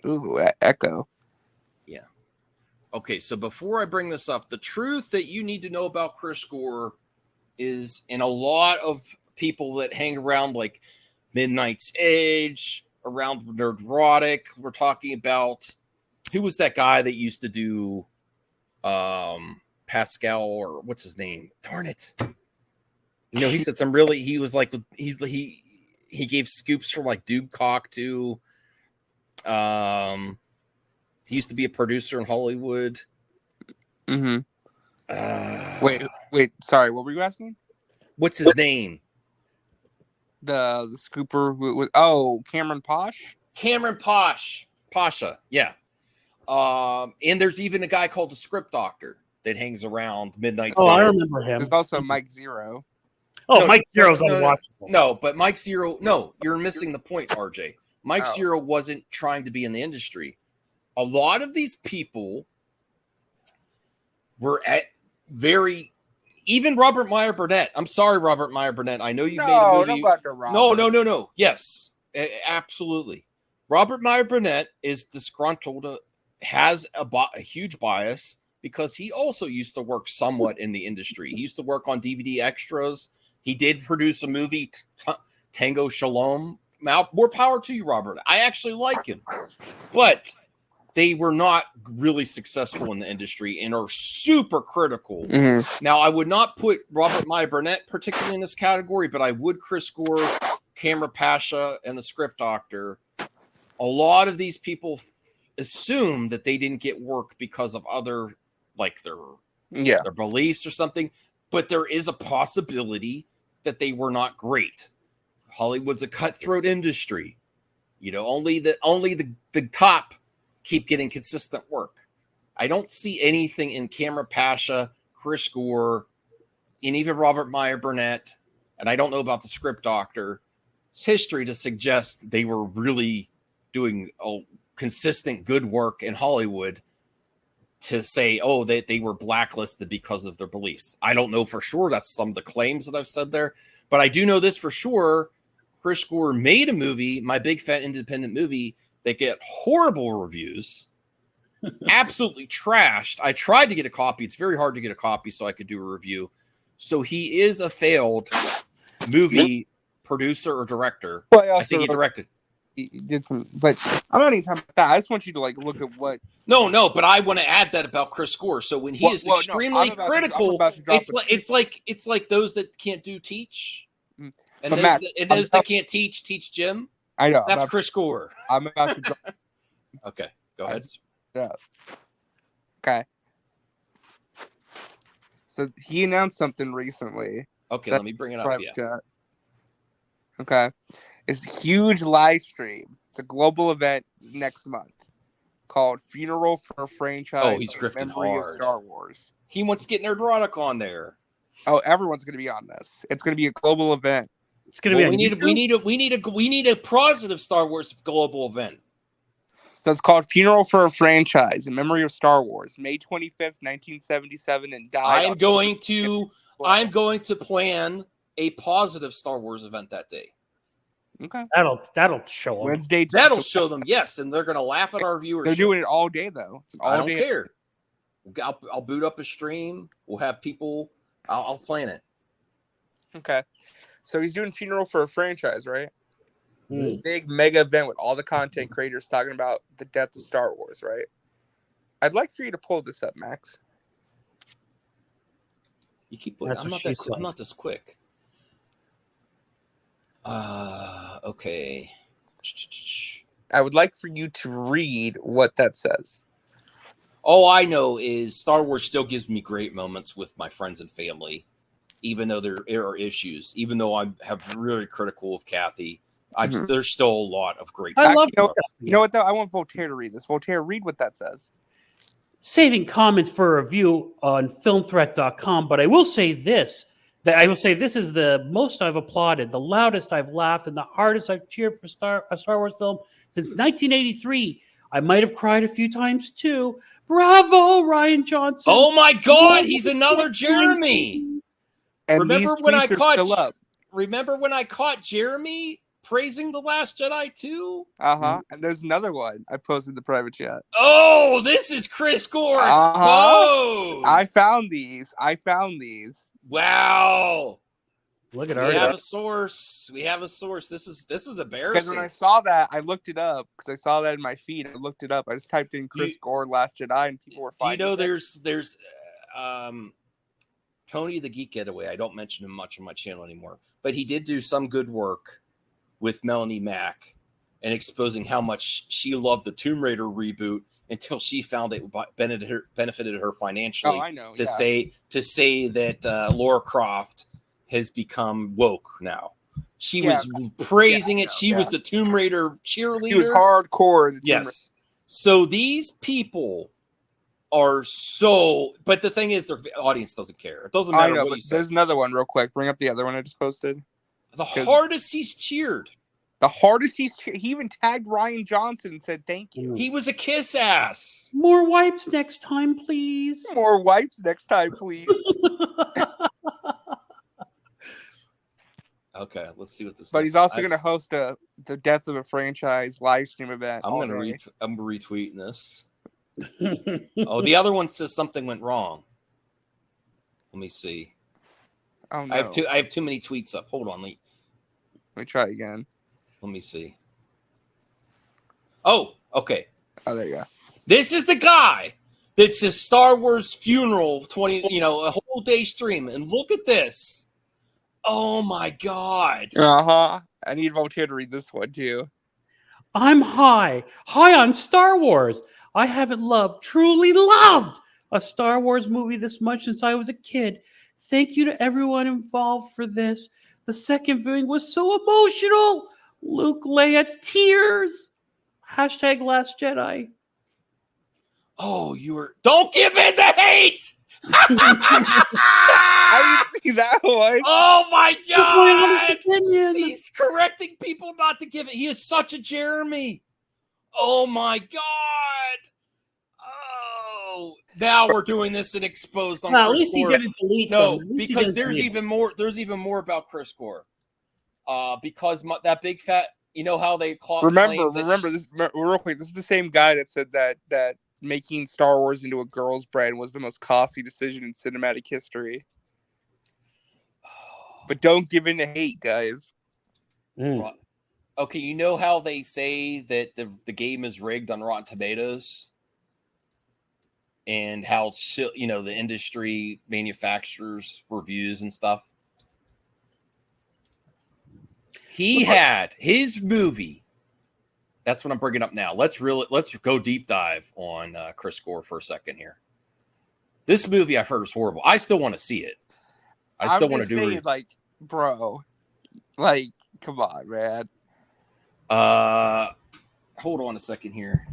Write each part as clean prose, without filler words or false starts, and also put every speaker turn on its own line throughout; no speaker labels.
Ooh, Echo.
Yeah. Okay, so before I bring this up, the truth that you need to know about Chris Gore is, in a lot of people that hang around like Midnight's Edge, around Nerdrotic, we're talking about, who was that guy that used to do Pascal, or what's his name? Darn it. You know, he said some really, he was like, he gave scoops from like Duke Cock to, he used to be a producer in Hollywood.
Mm-hmm. Wait. Sorry, what were you asking?
What's his name?
The scooper who was Cameron Posh.
Cameron Pasha. Yeah. And there's even a guy called the Script Doctor that hangs around Midnight.
Oh, I remember him.
There's also Mike Zero.
Oh, Mike Zero's unwatchable.
No, but Mike Zero. No, you're missing the point, RJ. Mike Zero wasn't trying to be in the industry. A lot of these people were at very. Even Robert Meyer Burnett. I'm sorry, Robert Meyer Burnett. I know you made a movie. No. Yes, absolutely. Robert Meyer Burnett is disgruntled, has a huge bias because he also used to work somewhat in the industry. He used to work on DVD extras. He did produce a movie, Tango Shalom. More power to you, Robert. I actually like him. But they were not really successful in the industry and are super critical.
Mm-hmm.
Now, I would not put Robert Meyer Burnett particularly in this category, but I would Chris Gore, Cameron Pasha, and the Script Doctor. A lot of these people assume that they didn't get work because of other, like their beliefs or something, but there is a possibility that they were not great. Hollywood's a cutthroat industry. You know, only the top keep getting consistent work. I don't see anything in Cameron Pasha, Chris Gore, and even Robert Meyer Burnett, and I don't know about the Script Doctor's history to suggest they were really doing consistent good work in Hollywood to say, that they were blacklisted because of their beliefs. I don't know for sure. That's some of the claims that I've said there, but I do know this for sure. Chris Gore made a movie, My Big Fat Independent Movie, that get horrible reviews, absolutely trashed. I tried to get a copy. It's very hard to get a copy so I could do a review. So he is a failed movie producer or director. I think he directed.
He did some, but I'm not even talking about that. I just want you to look at what.
No, but I want to add that about Chris Gore. So when he is extremely critical, it's like those that can't do teach, and those that can't teach Jim.
I know
that's Chris Gore.
I'm about to drop.
Okay, go ahead.
Yeah. Okay. So he announced something recently.
Okay, let me bring it up. Yeah.
Okay. It's a huge live stream. It's a global event next month called Funeral for a Franchise.
Oh, he's grifting hard.
Star Wars.
He wants to get Nerdrotic on there.
Oh, everyone's going to be on this. It's going to be a global event.
It's going to be.
We need a positive Star Wars global event.
So it's called Funeral for a Franchise in memory of Star Wars, May 25th, 1977, and died.
I'm going to plan a positive Star Wars event that day.
Okay,
that'll show them.
Wednesday.
That'll show them, yes, and they're going to laugh at our viewers.
They're doing it all day though.
I don't care. I'll boot up a stream. We'll have people. I'll plan it.
Okay, so he's doing Funeral for a Franchise, right? This big mega event with all the content creators talking about the death of Star Wars, right? I'd like for you to pull this up, Max.
You keep. I'm not this quick. Okay.
I would like for you to read what that says.
All I know is Star Wars still gives me great moments with my friends and family, even though there are issues. Even though I have really critical of Kathy, there's still a lot of great.
I love you know what though? I want Voltaire to read this. Voltaire, read what that says.
Saving comments for a review on filmthreat.com, but I will say this. This is the most I've applauded, the loudest I've laughed, and the hardest I've cheered for a Star Wars film since 1983. I might have cried a few times too. Bravo, Rian Johnson!
Oh my God, he's another Jeremy. And remember when I caught Jeremy praising The Last Jedi too?
And there's another one I posted in the private chat.
Oh, this is Chris Gore exposed.
I found these.
Wow.
Look at
We
our
have a source. This is embarrassing.
Because when I saw that, I looked it up because I saw that in my feed. I looked it up. I just typed in Chris Gore Last Jedi, and people were finding.
Do you know there's Tony the Geek Getaway? I don't mention him much on my channel anymore, but he did do some good work with Melanie Mack and exposing how much she loved the Tomb Raider reboot until she found it benefited her financially.
Oh, I know.
To say that Laura Croft has become woke now. She was praising it. She was the Tomb Raider cheerleader.
She was hardcore.
Yes. So these people are so, but the thing is, their audience doesn't care. It doesn't matter what you say.
There's another one real quick. Bring up the other one I just posted.
The hardest he's cheered.
He even tagged Ryan Johnson and said thank you.
He was a kiss ass.
More wipes next time, please.
More wipes next time, please.
Okay, let's see what this.
But he's also going to host the Death of a Franchise live stream event.
I'm retweeting this. Oh, the other one says something went wrong. Let me see.
Oh no.
I have too many tweets up. Hold on,
let me try again.
Let me see. Oh, okay.
Oh, there you go.
This is the guy that says Star Wars funeral 20, a whole day stream. And look at this. Oh my God.
I need a volunteer to read this one too.
I'm high on Star Wars. I haven't truly loved a Star Wars movie this much since I was a kid. Thank you to everyone involved for this. The second viewing was so emotional. Luke, Leia, tears. Hashtag Last Jedi.
Oh, don't give in to hate.
I didn't see that one.
Oh my God.
My
He's correcting people not to give it. He is such a Jeremy. Oh my God. Oh, now we're doing this and exposed on
at
Chris
least
Gore.
He didn't delete
no,
them.
because there's even more about Chris Gore. Because that big fat, how they
remember this real quick. This is the same guy that said that making Star Wars into a girl's brand was the most costly decision in cinematic history. But don't give in to hate, guys.
Okay, you know how they say that the game is rigged on Rotten Tomatoes? And how, the industry manufacturers reviews and stuff? He had his movie. That's what I'm bringing up now. Let's go deep dive on Chris Gore for a second here. This movie I've heard is horrible. I still want to see it. I still want to do it.
Like, bro, like, come on, man.
Hold on a second here.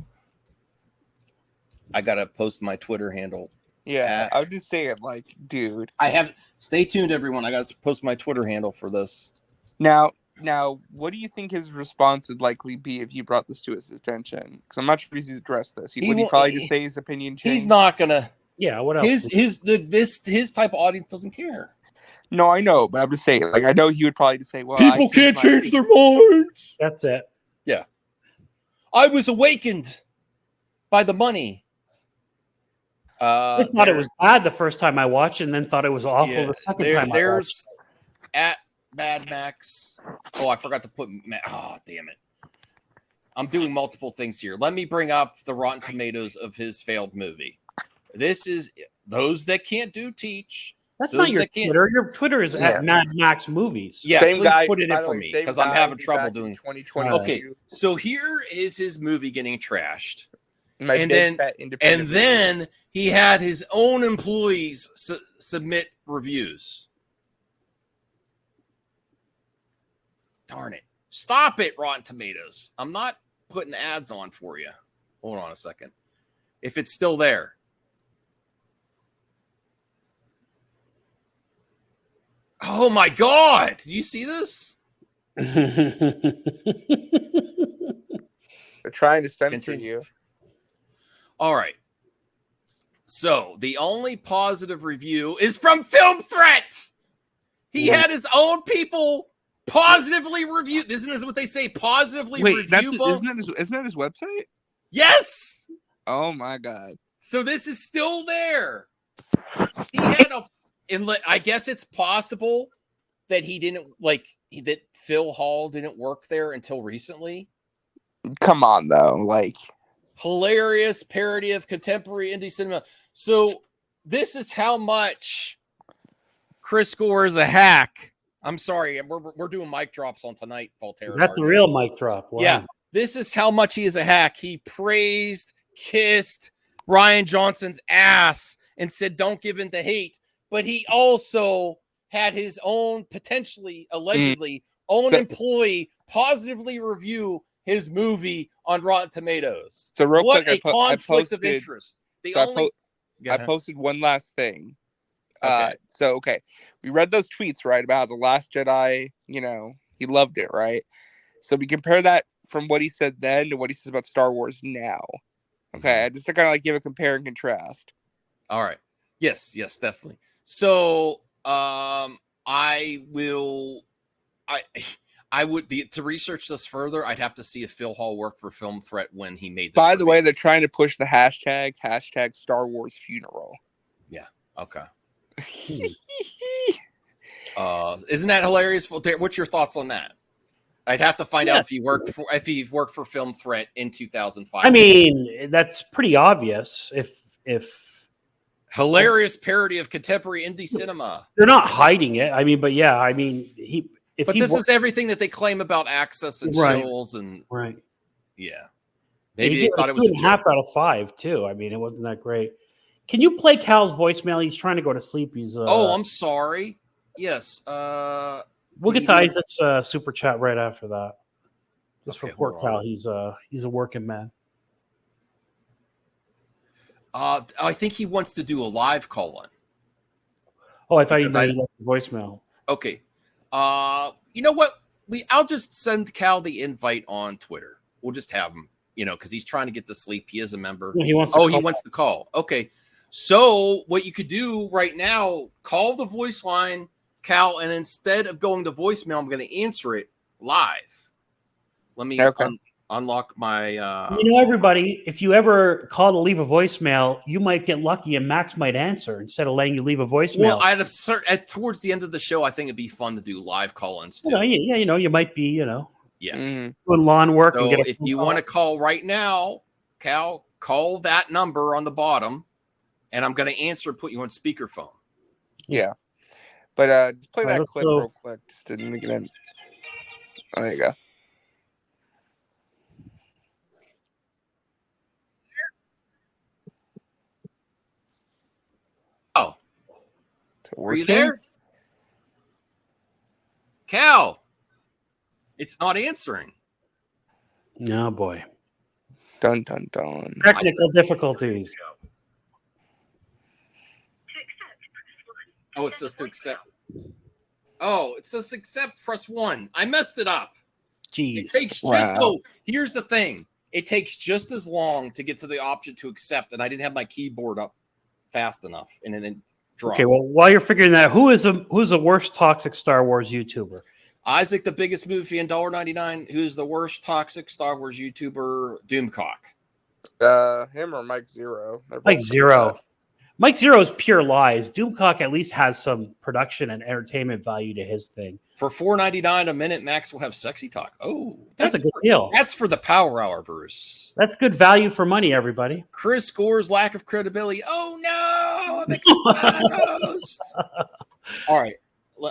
I gotta post my Twitter handle.
Yeah, I would just say it, like, dude.
Stay tuned, everyone. I gotta post my Twitter handle for this.
Now, what do you think his response would likely be if you brought this to his attention? Because I'm not sure he's addressed this. Would he probably just say his opinion changed?
He's not gonna.
Yeah, what else?
His type of audience doesn't care.
No, I know, but I'm just saying. Like, I know he would probably just say, "Well,
people can't change their minds."
That's it.
Yeah, I was awakened by the money.
I thought it was bad the first time I watched, and then thought it was awful the second time.
There's at Mad Max. Oh, I forgot to put. Oh, damn it! I'm doing multiple things here. Let me bring up the Rotten Tomatoes of his failed movie. This is those that can't do teach.
That's not your Twitter. Your Twitter is at Mad Max Movies.
Yeah,
same
please
guy,
put it in for me because I'm having trouble doing
2020.
Okay, so here is his movie getting trashed.
And
then he had his own employees submit reviews. Darn it. Stop it, Rotten Tomatoes. I'm not putting ads on for you. Hold on a second. If it's still there. Oh my God. Did you see this?
They're trying to censor you.
All right. So the only positive review is from Film Threat. He had his own people Positively reviewed. Isn't this what they say? Positively reviewable.
Isn't that his website?
Yes.
Oh my god.
So this is still there. He had I guess it's possible that he didn't that Phil Hall didn't work there until recently.
Come on, though. Like,
hilarious parody of contemporary indie cinema. So this is how much Chris Gore is a hack. I'm sorry, we're doing mic drops on tonight, Voltaire.
That's a real mic drop. Wow.
Yeah, this is how much he is a hack. He praised, kissed Ryan Johnson's ass and said, "Don't give in to hate." But he also had his own allegedly own employee positively review his movie on Rotten Tomatoes.
So real
what
quick,
a conflict of interest.
I posted one last thing.
Okay.
So we read those tweets, right, about how The Last Jedi, he loved it, right? So we compare that from what he said then to what he says about Star Wars now. Okay, just to kind of like give a compare and contrast.
All right. Yes, definitely. So I would be to research this further. I'd have to see if Phil Hall worked for Film Threat when he made this.
By the way, they're trying to push the hashtag Star Wars funeral.
Yeah. Okay. Isn't that hilarious? What's your thoughts on that? I'd have to find out if he worked for Film Threat in 2005.
I mean, that's pretty obvious. If
hilarious parody of contemporary indie cinema.
They're not hiding it. I mean, but yeah, I mean,
this is everything that they claim about Access and shows and yeah. Maybe they thought it was
2.5 out of 5 too. I mean, it wasn't that great. Can you play Cal's voicemail? He's trying to go to sleep. He's
I'm sorry. Yes.
We'll get to Isaac's super chat right after that. Just for poor Cal. He's a working man.
I think he wants to do a live call-in.
Oh, I thought you meant voicemail.
Okay. You know what? I'll just send Cal the invite on Twitter. We'll just have him, because he's trying to get to sleep. He is a member.
Yeah, he wants to
call. Okay. So what you could do right now, call the voice line, Cal, and instead of going to voicemail, I'm going to answer it live. Let me unlock my...
everybody, if you ever call to leave a voicemail, you might get lucky and Max might answer instead of letting you leave a voicemail.
Well, towards the end of the show, I think it'd be fun to do live call-ins too.
You might be,
doing
lawn work.
So if you want to call right now, Cal, call that number on the bottom, and I'm going to answer and put you on speakerphone.
Yeah. But just play that clip real quick. Just to make it in. Oh, there you go.
Oh. Are you there? Cal. It's not answering.
No, boy.
Dun, dun, dun.
Technical difficulties.
Oh, it says to accept. Oh, it says accept, press 1. I messed it up.
Jeez.
Here's the thing. It takes just as long to get to the option to accept, and I didn't have my keyboard up fast enough, and then drop.
Okay, well, while you're figuring that, who's the worst toxic Star Wars YouTuber?
Isaac, the biggest movie in $1.99. Who's the worst toxic Star Wars YouTuber? Doomcock.
Him or Mike Zero?
Mike Zero. Mike Zero is pure lies. Doomcock at least has some production and entertainment value to his thing.
For $4.99 a minute, Max will have sexy talk. Oh,
that's a good deal.
That's for the Power Hour, Bruce.
That's good value for money, everybody.
Chris Gore's lack of credibility. Oh no, I'm exposed. All right,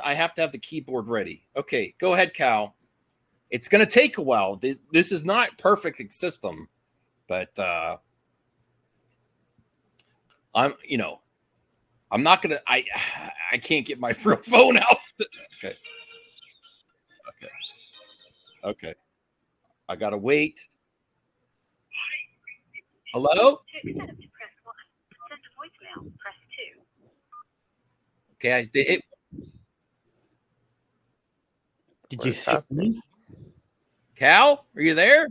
I have to have the keyboard ready. Okay, go ahead, Cal. It's going to take a while. This is not perfect system, but I'm not gonna. I can't get my real phone out. Okay. I gotta wait. Hello. Okay, I did it.
Did you see me?
Cal, are you there?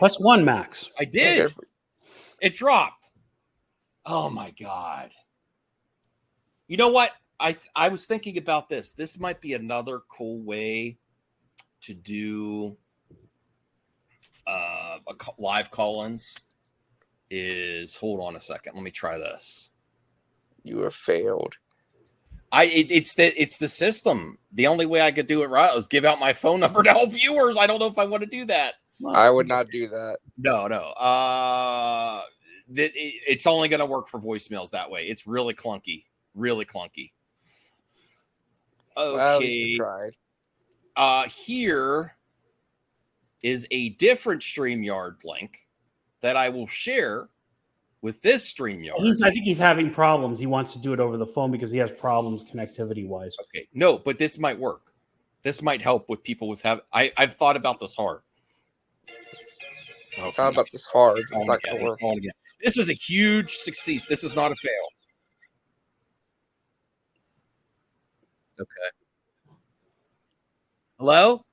+1, Max.
I did.
Okay.
It dropped. Oh my God. You know what? I was thinking about this. This might be another cool way to do live call-ins. Hold on a second. Let me try this.
You have failed.
It's the system. The only way I could do it right was give out my phone number to all viewers. I don't know if I want to do that.
I would not do that.
No. It's only going to work for voicemails that way. It's really clunky. Really clunky. Okay.
Well, at least you tried.
Here is a different StreamYard link that I will share with this StreamYard.
I think he's having problems. He wants to do it over the phone because he has problems connectivity-wise.
Okay. No, but this might work. This might help with people with I've thought about this hard.
Okay. Thought about this hard. It's not going to work.
This is a huge success. This is not a fail. Okay. Hello?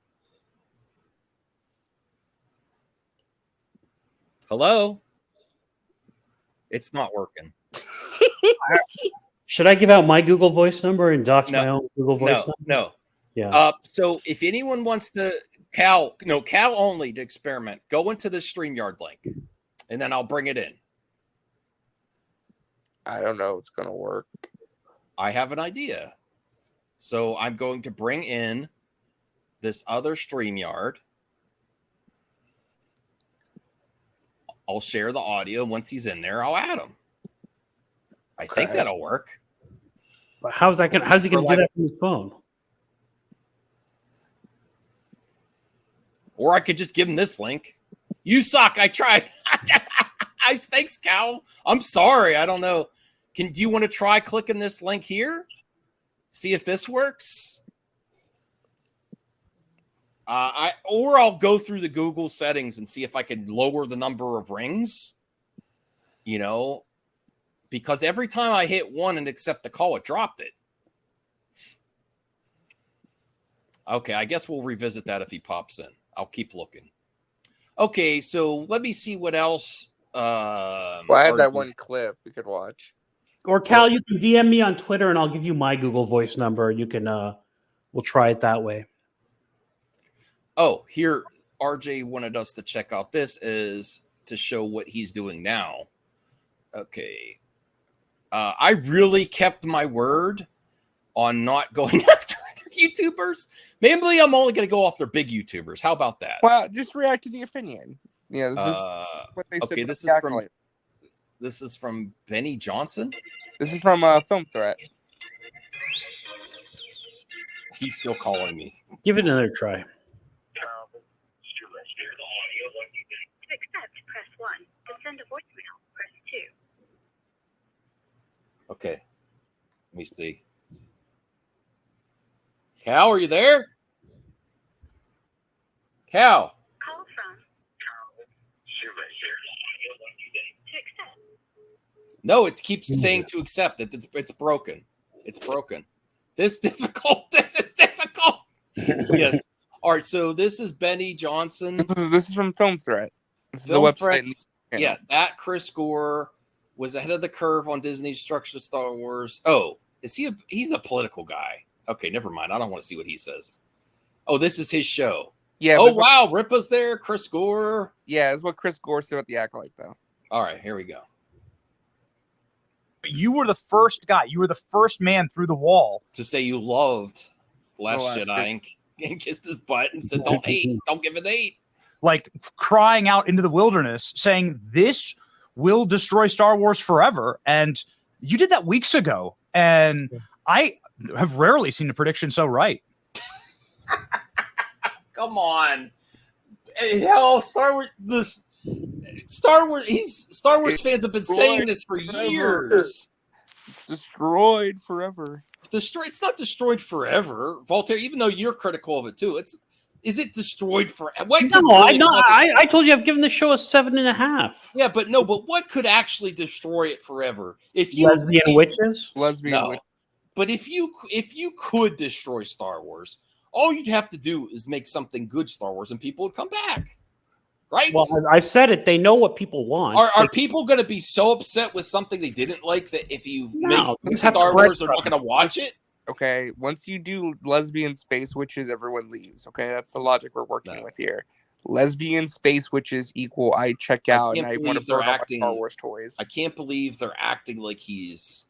Hello? It's not working.
Should I give out my Google Voice number and dox my own Google Voice number?
No.
Yeah.
So if anyone wants to Cal only to experiment, go into the StreamYard link, and then I'll bring it in.
I don't know if it's going to work.
I have an idea. So I'm going to bring in this other StreamYard. I'll share the audio. Once he's in there, I'll add him. I think that'll work.
But how's he going to do that from his phone?
Or I could just give him this link. You suck. I tried. Thanks, Cal. I'm sorry. I don't know. Do you want to try clicking this link here? See if this works? Or I'll go through the Google settings and see if I can lower the number of rings. Because every time I hit one and accept the call, it dropped it. Okay, I guess we'll revisit that if he pops in. I'll keep looking. Okay, so let me see what else.
I had that one clip we could watch.
Or Cal, you can DM me on Twitter, and I'll give you my Google Voice number. You can, we'll try it that way.
Oh, here, RJ wanted us to check out this is to show what he's doing now. Okay, I really kept my word on not going after other YouTubers. Maybe I'm only going to go after big YouTubers. How about that?
Well, just react to the opinion. Yeah. This is what they said.
Okay, this is from Benny Johnson.
This is from Film Threat.
He's still calling me.
Give it another try.
To accept, press 1. To send a voicemail, press 2.
Okay. Let me see. Cal, are you there? Cal.
Call from to accept.
No, it keeps saying to accept. It's broken. It's broken. This is difficult. Yes. All right. So this is Benny Johnson.
This is from Film Threat. This is the website.
Yeah, that Chris Gore was ahead of the curve on Disney's structure of Star Wars. Oh, he's a political guy. Okay, never mind. I don't want to see what he says. Oh, this is his show.
Yeah.
Oh, wow. Ripa's there. Chris Gore.
Yeah, it's what Chris Gore said about the Acolyte, though.
All right, here we go.
You were the first guy. You were the first man through the wall
to say you loved Last Jedi and kissed his butt and said, "Don't hate. Don't give it hate."
Like crying out into the wilderness, saying this will destroy Star Wars forever. And you did that weeks ago, and I have rarely seen a prediction so right.
Come on, hell, Star Wars fans have been saying this for years.
It's destroyed forever.
It's not destroyed forever, Voltaire. Even though you're critical of it too, is it destroyed forever?
I told you I've given the show a 7.5.
Yeah, but what could actually destroy it forever?
Lesbian witches.
But if you could destroy Star Wars, all you'd have to do is make something good Star Wars, and people would come back. right?
Well, I've said it. They know what people want.
Are people going to be so upset with something they didn't like that if you
No,
make
just have
Star
to
Wars, they're
breadcrumb.
not going to watch it?
Okay, once you do lesbian space witches, everyone leaves. Okay, that's the logic we're working
No.
with here. Lesbian space witches equal I check
I
out
can't
and I want
believe
to
they're
burn all my
acting-
Star Wars toys.
I can't believe they're acting like he's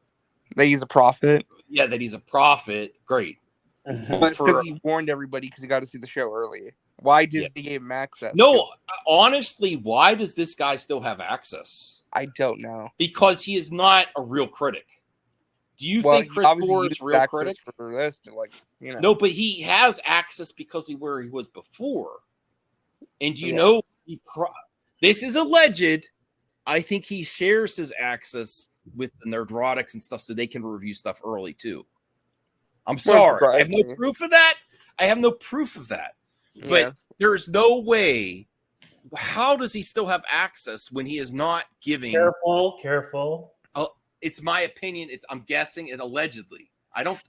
That he's a prophet.
yeah, that he's a prophet. Great.
Well, it's because he warned everybody because he got to see the show early. Why Disney gave him access?
No, honestly, why does this guy still have access?
I don't know.
Because he is not a real critic. Do you
Well,
think
he
Chris
obviously
Gore is
used
a real
access
critic?
for this, like, you know.
No, but he has access because he where he was before. And you
Yeah.
know, this is alleged. I think he shares his access with the Nerdrotics and stuff so they can review stuff early too. I'm sorry. I have no proof of that. I have no proof of that. But
Yeah.
there's no way. How does he still have access when he is not giving?
Careful.
It's my opinion. I'm guessing it allegedly. I don't.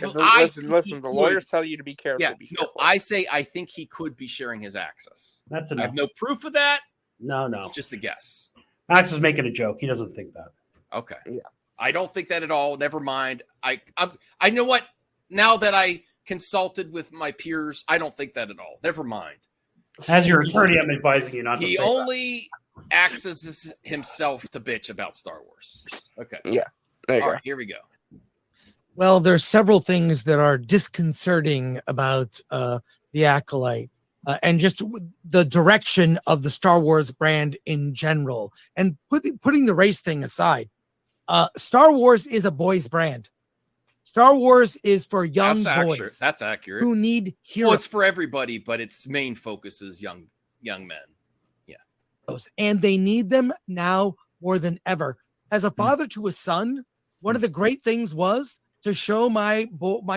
Listen. The lawyers tell you to be careful.
Yeah,
be careful.
I say I think he could be sharing his access.
That's
I
enough.
have no proof of that.
No.
It's just a guess.
Max is making a joke. He doesn't think that.
Okay.
Yeah.
I don't think that at all. Never mind. I know what. Now that I consulted with my peers, I don't think that at all. Never mind.
As your attorney, I'm advising you not to
He
say
only accesses himself to bitch about Star Wars. Okay.
Yeah. There you
All
go.
right, here we go.
Well, there's several things that are disconcerting about the Acolyte and just the direction of the Star Wars brand in general. And putting the race thing aside, Star Wars is a boys' brand. Star Wars is for young boys.
That's accurate.
Who need heroes.
Well, it's for everybody, but its main focus is young men.
And they need them now more than ever. As a father to a son, one of the great things was to show my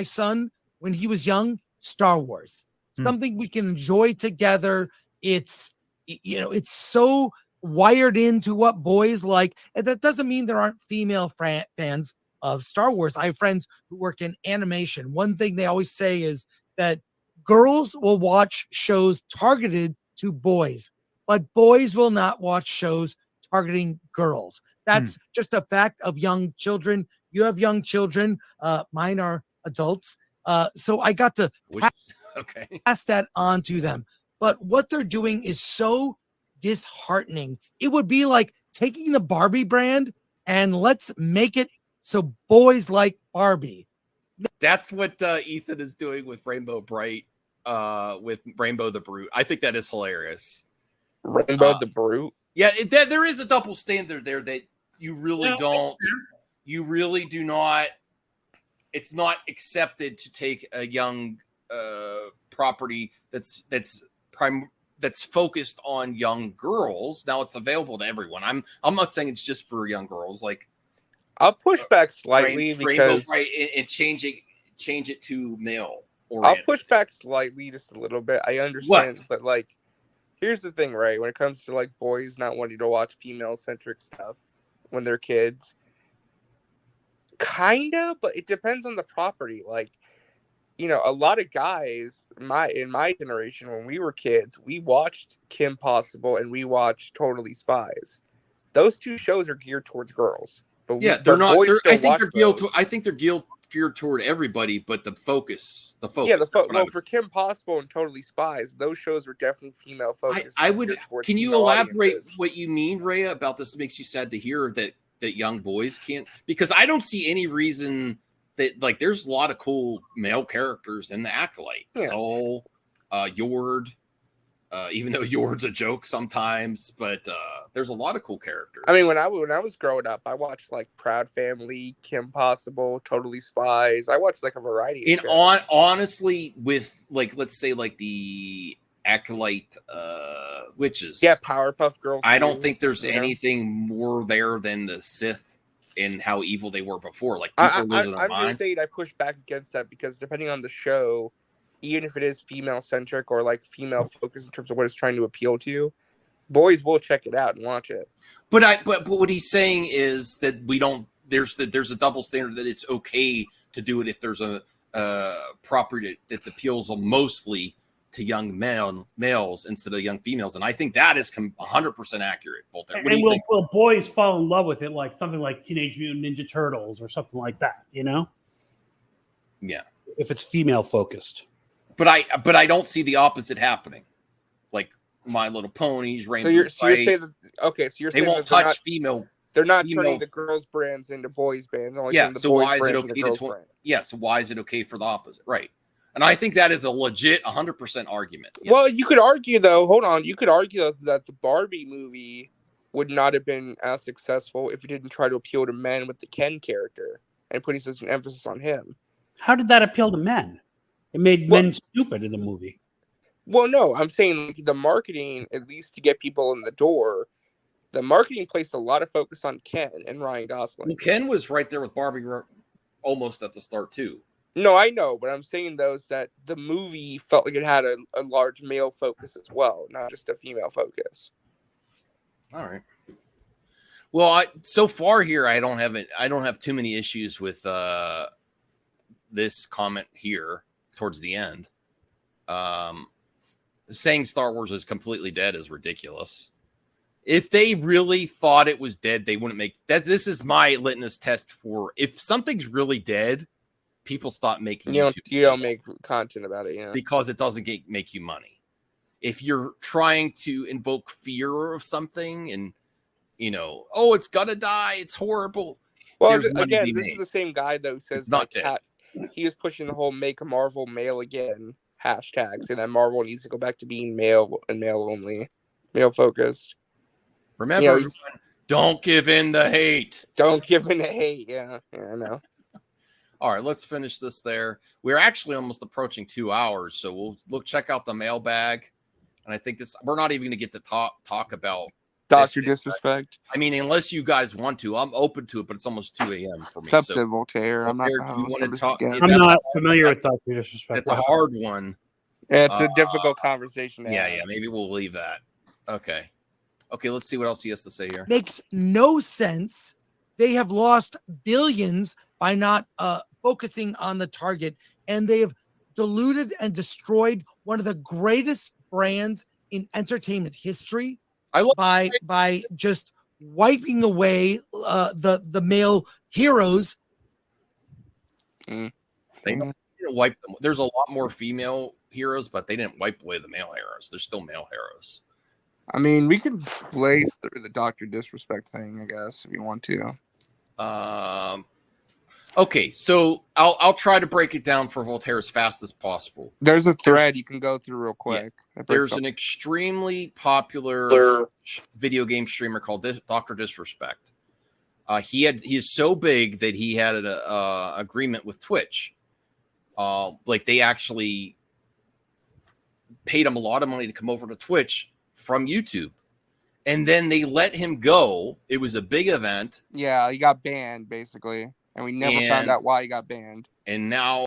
son when he was young Star Wars, something we can enjoy together. It's so wired into what boys like, and that doesn't mean there aren't female fans of Star Wars. I have friends who work in animation. One thing they always say is that girls will watch shows targeted to boys, but boys will not watch shows targeting girls. That's just a fact of young children. You have young children. Mine are adults. So I got to pass that on to them. But what they're doing is so disheartening. It would be like taking the Barbie brand and let's make it so boys like Barbie.
That's what Ethan is doing with Rainbow Bright, with Rainbow the Brute. I think that is hilarious.
Rainbow the Brute?
Yeah, there is a double standard there that you really don't. You really do not. It's not accepted to take a young property that's focused on young girls. Now it's available to everyone. I'm not saying it's just for young girls. Like,
I'll push back slightly because
and change it to male.
I'll push back slightly just a little bit. I understand, but like, here's the thing, right? When it comes to like boys not wanting to watch female-centric stuff when they're kids, kinda, but it depends on the property. Like, you know, a lot of guys in my generation when we were kids, we watched Kim Possible and we watched Totally Spies. Those two shows are geared towards girls. But
they're not. I think they're geared toward everybody, but the focus. Yeah,
for Kim Possible and Totally Spies, those shows were definitely female focused.
I would. Can you elaborate what you mean, Rhea, about this? Makes you sad to hear that young boys can't, because I don't see any reason that, like, there's a lot of cool male characters in the Acolyte. Yeah. Soul, Yord. Even though Yord's a joke sometimes, but there's a lot of cool characters.
I mean, when I was growing up, I watched like Proud Family, Kim Possible, Totally Spies. I watched like a variety of shows.
Honestly, with like, let's say like the Acolyte witches.
Yeah, Powerpuff Girls.
I don't think there's anything more there than the Sith and how evil they were before. Like, people losing their minds.
I'm just saying I push back against that because depending on the show, even if it is female-centric or like female-focused in terms of what it's trying to appeal to, boys will check it out and watch it.
But what he's saying is that we don't. There's a double standard that it's okay to do it if there's a property that appeals mostly to young males instead of young females, and I think that is 100% accurate. Voltaire, what do
And
you think?
will boys fall in love with it like something like Teenage Mutant Ninja Turtles or something like that? You know?
Yeah,
if it's female focused.
But I don't see the opposite happening. Like My Little Ponies, Rainbow.
So you're saying that okay? So you're
they
saying
won't
that they're
touch
not,
female.
they're not
female,
turning the girls' brands into boys' brands. Only
yeah.
turning the
So
boys'
why is it
brands into
okay
girls'
to?
brands.
Yeah. So why is it okay for the opposite? Right. And I think that is a legit 100% argument. Yes.
Well, you could argue though. Hold on, you could argue that the Barbie movie would not have been as successful if it didn't try to appeal to men with the Ken character and putting such an emphasis on him.
How did that appeal to men? It made men stupid in the movie.
Well, no, I'm saying like, the marketing, at least to get people in the door, the marketing placed a lot of focus on Ken and Ryan Gosling.
Well, Ken was right there with Barbie almost at the start too.
No, I know, but I'm saying though is that the movie felt like it had a large male focus as well, not just a female focus.
All right. Well, so far here, I don't have too many issues with this comment here towards the end. Saying Star Wars is completely dead is ridiculous. If they really thought it was dead, they wouldn't make that. This is my litmus test for if something's really dead, people stop making.
You don't make content about it, yeah,
because it doesn't make you money. If you're trying to invoke fear of something and oh, it's gonna die, it's horrible.
Well, again, this is the same guy though who says
it's not dead.
He was pushing the whole "Make Marvel Male Again" hashtag, saying that Marvel needs to go back to being male and male only, male focused.
Remember, don't give in the hate.
Don't give in the hate. Yeah, I know.
All right, let's finish this there. We're actually almost approaching 2 hours, so we'll check out the mailbag. And I think we're not even going to get to talk about
Dr. Disrespect.
I mean, unless you guys want to, I'm open to it, but it's almost 2 a.m. for me.
It's up to Voltaire. I'm not.
You want to talk?
I'm not familiar with Dr. Disrespect.
It's a hard one.
Yeah, it's a difficult conversation.
Yeah. Maybe we'll leave that. Okay. Let's see what else he has to say here.
Makes no sense. They have lost billions by not focusing on the target, and they have diluted and destroyed one of the greatest brands in entertainment history by just wiping away the male heroes.
They didn't wipe them. There's a lot more female heroes, but they didn't wipe away the male heroes. There's still male heroes.
I mean, we could blaze through the Dr. Disrespect thing, I guess, if you want to.
Okay, so I'll try to break it down for Voltaire as fast as possible.
There's a thread you can go through real quick.
Yeah. There's an extremely popular video game streamer called Dr. Disrespect. He is so big that he had an agreement with Twitch. Like they actually paid him a lot of money to come over to Twitch from YouTube. And then they let him go. It was a big event.
Yeah, he got banned, basically. And we never found out why he got banned.
And now